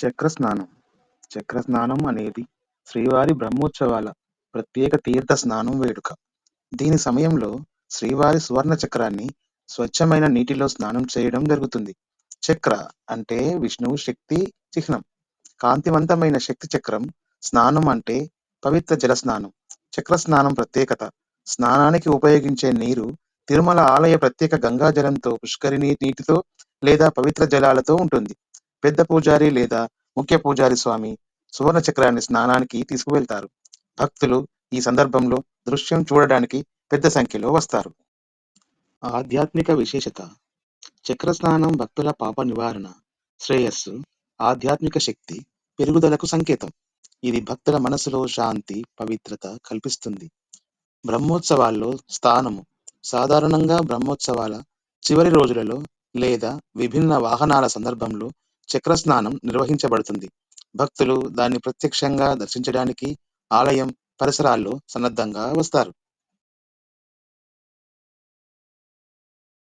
చక్రస్నానం. చక్రస్నానం అనేది శ్రీవారి బ్రహ్మోత్సవాల ప్రత్యేక తీర్థ స్నానం వేడుక. దీని సమయంలో శ్రీవారి సువర్ణ చక్రాన్ని స్వచ్ఛమైన నీటిలో స్నానం చేయడం జరుగుతుంది. చక్ర అంటే విష్ణువు శక్తి చిహ్నం. కాంతివంతమైన శక్తి చక్రం. స్నానం అంటే పవిత్ర జల స్నానం. చక్ర స్నానం ప్రత్యేకత: స్నానానికి ఉపయోగించే నీరు తిరుమల ఆలయ ప్రత్యేక గంగా జలంతో, పుష్కరిణి నీటితో లేదా పవిత్ర జలాలతో ఉంటుంది. పెద్ద పూజారి లేదా ముఖ్య పూజారి స్వామి సువర్ణ చక్రాన్ని స్నానానికి తీసుకువెళ్తారు. భక్తులు ఈ సందర్భంలో దృశ్యం చూడడానికి పెద్ద సంఖ్యలో వస్తారు. ఆధ్యాత్మిక విశేషత: చక్ర స్నానం భక్తుల పాప నివారణ, శ్రేయస్సు, ఆధ్యాత్మిక శక్తి పెరుగుదలకు సంకేతం. ఇది భక్తుల మనసులో శాంతి, పవిత్రత కల్పిస్తుంది. బ్రహ్మోత్సవాల్లో స్థానము: సాధారణంగా బ్రహ్మోత్సవాల చివరి రోజులలో లేదా విభిన్న వాహనాల సందర్భంలో చక్ర స్నానం నిర్వహించబడుతుంది. భక్తులు దాన్ని ప్రత్యక్షంగా దర్శించడానికి ఆలయం పరిసరాల్లో సన్నద్ధంగా వస్తారు.